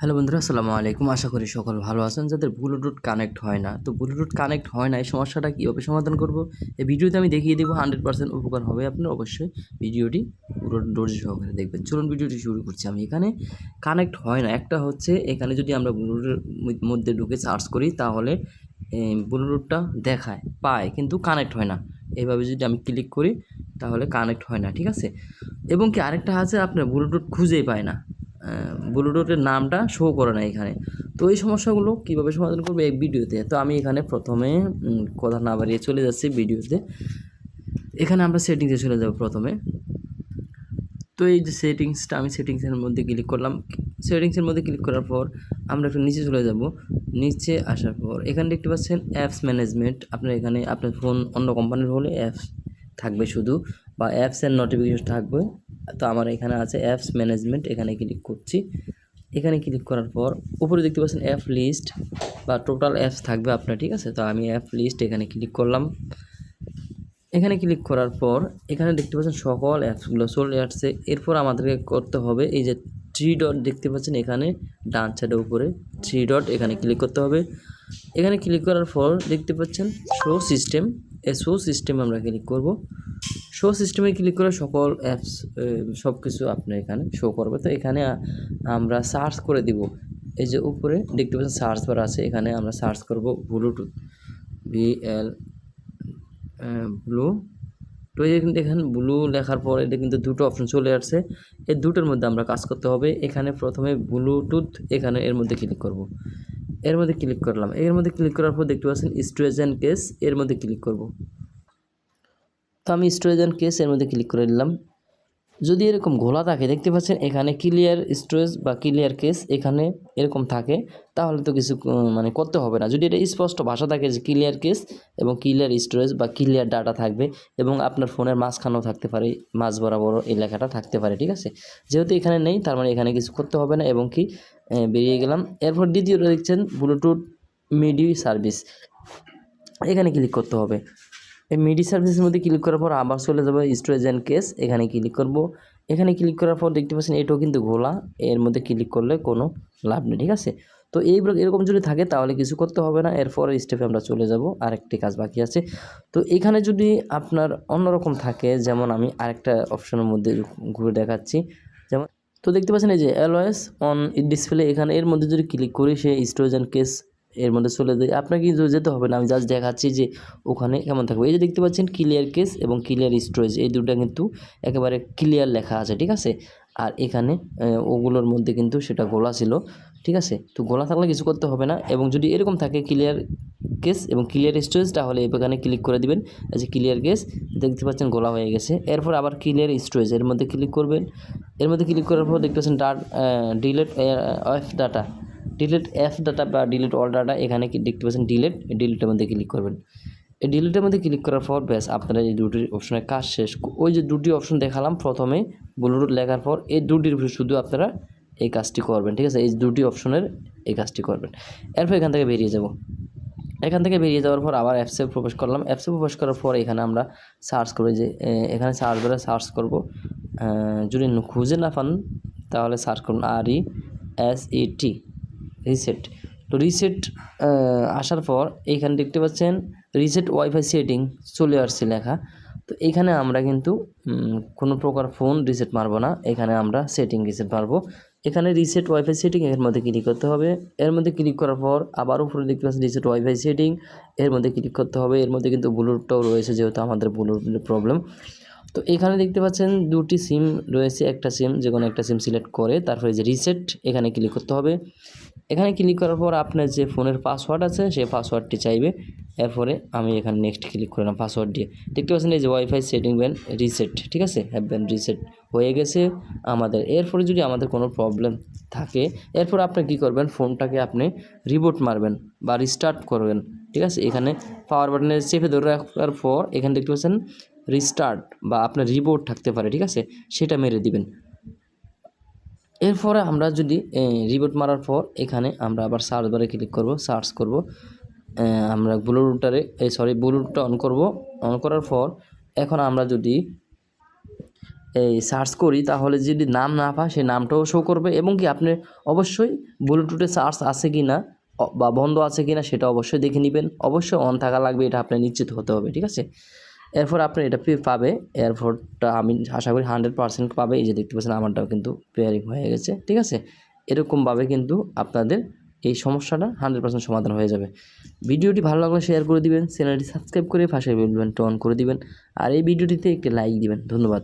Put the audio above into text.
Hello বন্ধুরা, আসসালামু আলাইকুম। আশা করি সকল ভালো আছেন। যাদের ব্লুটুথ কানেক্ট হয় না, তো ব্লুটুথ কানেক্ট হয় না, এই সমস্যাটা কীভাবে সমাধান করব এই ভিডিওতে আমি দেখিয়ে দেবো। 100% উপকার হবে আপনার। অবশ্যই ভিডিওটি পুরো ধৈর্য সহকারে দেখবেন। চলুন ভিডিওটি শুরু করছি। আমি এখানে কানেক্ট হয় না, একটা হচ্ছে এখানে যদি আমরা ব্লুটুথের মধ্যে ঢুকে সার্চ করি তাহলে ব্লুটুথটা দেখায় পায়, কিন্তু কানেক্ট হয় না। এইভাবে যদি আমি ক্লিক করি তাহলে কানেক্ট হয় না, ঠিক আছে। এবং কি আরেকটা আছে, আপনার ব্লুটুথ খুঁজেই পায় না, ব্লুটুথের নামটা শো করে না এখানে। তো এই সমস্যাগুলো কীভাবে সমাধান করবো এই ভিডিওতে। তো আমি এখানে প্রথমে কথা না বাড়িয়ে চলে যাচ্ছি ভিডিওতে। এখানে আমরা সেটিংসে চলে যাব প্রথমে। তো এই যে সেটিংসটা, আমি সেটিংসের মধ্যে ক্লিক করলাম। সেটিংসের মধ্যে ক্লিক করার পর আমরা একটু নিচে চলে যাব। নিচে আসার পর এখানে দেখতে পাচ্ছেন অ্যাপস ম্যানেজমেন্ট। আপনার এখানে আপনার ফোন অন্য কোম্পানির হলে অ্যাপস থাকবে শুধু, বা অ্যাপসের নোটিফিকেশন থাকবে। তো আমার এখানে আছে অ্যাপস ম্যানেজমেন্ট, এখানে ক্লিক করছি। এখানে ক্লিক করার পর উপরে দেখতে পাচ্ছেন অ্যাপ লিস্ট বা টোটাল অ্যাপস থাকবে আপনার, ঠিক আছে। তো আমি অ্যাপ লিস্ট এখানে ক্লিক করলাম। এখানে ক্লিক করার পর এখানে দেখতে পাচ্ছেন সকল অ্যাপসগুলো চলে আসছে। এরপর আমাদেরকে করতে হবে এই যে 3 ডট দেখতে পাচ্ছেন এখানে ডান সাইডের উপরে 3 ডট, এখানে ক্লিক করতে হবে। এখানে ক্লিক করার পর দেখতে পাচ্ছেন শো সিস্টেম। এই শো সিস্টেম আমরা ক্লিক করব। শো সিস্টেমে ক্লিক করে সকল অ্যাপস সব কিছু আপনার এখানে শো করবে। তো এখানে আমরা সার্চ করে দিব। এই যে উপরে দেখতে পাচ্ছেন সার্চ বার আছে, এখানে আমরা সার্চ করব ব্লুটুথ, VL ব্লু। তো এই কিন্তু এখানে ব্লু লেখার পর এটা কিন্তু দুটো অপশন চলে আসছে। এই দুটোর মধ্যে আমরা কাজ করতে হবে। এখানে প্রথমে ব্লুটুথ, এখানে এর মধ্যে ক্লিক করব। এর মধ্যে ক্লিক করলাম। এর মধ্যে ক্লিক করার পর দেখতে পাচ্ছেন স্টোরেজ অ্যান্ড কেস, এর মধ্যে ক্লিক করব। তো আমি স্টোরেজ অ্যান্ড কেস এর মধ্যে ক্লিক করে দিলাম। যদি এরকম ঘোলা থাকে দেখতে পাচ্ছেন এখানে ক্লিয়ার স্টোরেজ বা ক্লিয়ার কেস এখানে এরকম থাকে, তাহলে তো কিছু করতে হবে না। যদি এটা স্পষ্ট ভাষা থাকে যে ক্লিয়ার কেস এবং ক্লিয়ার স্টোরেজ বা ক্লিয়ার ডাটা থাকবে, এবং আপনার ফোনের মাঝখানেও থাকতে পারে, মাঝ বরাবর এই লেখাটা থাকতে পারে, ঠিক আছে। যেহেতু এখানে নেই তার মানে এখানে কিছু করতে হবে না, এবং কি বেরিয়ে গেলাম। এরপর দ্বিতীয়টা দেখছেন ব্লুটুথ মিডি সার্ভিস, এখানে ক্লিক করতে হবে। এই মিডি সার্ভিসের মধ্যে ক্লিক করার পর আবার চলে যাবে স্টোরেজ অ্যান্ড কেস, এখানে ক্লিক করব। এখানে ক্লিক করার পর দেখতে পাচ্ছেন এটাও কিন্তু ঘোলা, এর মধ্যে ক্লিক করলে কোনো লাভ নেই, ঠিক আছে। তো এরকম যদি থাকে তাহলে কিছু করতে হবে না। এরপর স্টেপে আমরা চলে যাব, আরেকটি কাজ বাকি আছে। তো এখানে যদি আপনার অন্যরকম থাকে, যেমন আমি আরেকটা অপশনের মধ্যে ঘুরে দেখাচ্ছি। যেমন তো দেখতে পাচ্ছেন এই যে অলওয়েজ অন ডিসপ্লে, এখানে এর মধ্যে যদি ক্লিক করি সে স্টোরেজ অ্যান্ড কেস এর মধ্যে চলে যায়। আপনাকে কিন্তু যেতে হবে না, আমি জাস্ট দেখাচ্ছি যে ওখানে কেমন থাকবে। এই যে দেখতে পাচ্ছেন ক্লিয়ার কেস এবং ক্লিয়ার স্টোরেজ, এই দুটো কিন্তু একেবারে ক্লিয়ার লেখা আছে, ঠিক আছে। আর এখানে ওগুলোর মধ্যে কিন্তু সেটা গোলা ছিল, ঠিক আছে। তো গোলা থাকলে কিছু করতে হবে না। এবং যদি এরকম থাকে ক্লিয়ার কেস এবং ক্লিয়ার স্টোরেজ, তাহলে এখানে ক্লিক করে দিবেন। এই যে ক্লিয়ার কেস দেখতে পাচ্ছেন গোলা হয়ে গেছে। এরপর আবার ক্লিয়ার স্টোরেজ এর মধ্যে ক্লিক করবেন। এর মধ্যে ক্লিক করার পর দেখতে পাচ্ছেন delete of data, delete app data বা ডিলিট অল ডাটা, এখানে কি দেখতে পাচ্ছেন ডিলিটের মধ্যে ক্লিক করবেন। এই ডিলিটের মধ্যে ক্লিক করার পর ব্যাস আপনারা এই দুটি অপশনের কাজ শেষ। ওই যে দুটি অপশন দেখালাম প্রথমে ব্লুটুথ লেখার পর, এই দুটির শুধু আপনারা এই কাজটি করবেন, ঠিক আছে। এই দুটি অপশনের এই কাজটি করবেন। এরপর এখান থেকে বেরিয়ে যাব। এখান থেকে বেরিয়ে যাওয়ার পর আবার অ্যাপসে প্রবেশ করলাম। অ্যাপসে প্রবেশ করার পর এখানে আমরা সার্চ করব, যে এখানে সার্চ বারে সার্চ করব। যদি খুঁজে না পান তাহলে সার্চ করুন RESET, রিসেট। তো রিসেট আসার পর এইখানে দেখতে পাচ্ছেন রিসেট ওয়াইফাই সেটিং চলে আসছে লেখা। তো এখানে আমরা কিন্তু কোনো প্রকার ফোন রিসেট মারবো না, এখানে আমরা সেটিং রিসেট মারবো। এখানে রিসেট ওয়াইফাই সেটিং এর মধ্যে ক্লিক করতে হবে। এর মধ্যে ক্লিক করার পর আবার উপরে দেখতে পাচ্ছেন রিসেট ওয়াইফাই সেটিং, এর মধ্যে ক্লিক করতে হবে। এর মধ্যে কিন্তু ব্লুটুথটাও রয়েছে, যেহেতু আমাদের ব্লুটুথের প্রবলেম। তো এখানে দেখতে পাচ্ছেন দুটি সিম রয়েছে, একটা সিম যে কোনো একটা সিম সিলেক্ট করে তারপরে যে রিসেট এখানে ক্লিক করতে হবে। এখানে ক্লিক করার পর আপনার যে ফোনের পাসওয়ার্ড আছে সেই পাসওয়ার্ডটি চাইবে। এরপরে আমি এখানে নেক্সট ক্লিক করলাম পাসওয়ার্ড দিয়ে। দেখতে পাচ্ছেন এই যে ওয়াইফাই সেটিং ব্যান রিসেট, ঠিক আছে, হ্যাভ ব্যান রিসেট হয়ে গেছে আমাদের। এরপরে যদি আমাদের কোনো প্রবলেম থাকে, এরপর আপনি কী করবেন, ফোনটাকে আপনি রিবুট মারবেন বা রিস্টার্ট করবেন, ঠিক আছে। এখানে পাওয়ার বাটনে চেপে ধরে রাখার পর এখানে দেখতে পাচ্ছেন রিস্টার্ট বা আপনার রিবুট থাকতে পারে, ঠিক আছে, সেটা মেরে দিবেন। এরপরে আমরা যদি রিবুট মারার পর এখানে আমরা আবার সার্চ বারে ক্লিক করব, সার্চ করব। আমরা ব্লুটুথটা অন করব। অন করার পর এখন আমরা যদি এই সার্চ করি তাহলে যদি নাম না পায় সেই নামটাও শো করবে এবং কি আপনি অবশ্যই ব্লুটুথে সার্চ আছে কি না বা বন্ধ আছে কি না সেটা অবশ্যই দেখে নেবেন। অবশ্যই অন থাকা লাগবে, এটা আপনার নিশ্চিত হতে হবে, ঠিক আছে? এরপর আপনি এটা পাবে। এরপরটা আমি আশা করি 100% পাবে। এই যে দেখতে পাচ্ছেন আমারটাও কিন্তু পেয়ারিং হয়ে গেছে, ঠিক আছে? এরকমভাবে কিন্তু আপনাদের এই সমস্যাটা 100% সমাধান হয়ে যাবে। ভিডিওটি ভালো লাগলে শেয়ার করে দিবেন, চ্যানেলটি সাবস্ক্রাইব করে পাশে বেল বাটনটি অন করে দিবেন আর এই ভিডিওটিতে একটি লাইক দিবেন। ধন্যবাদ।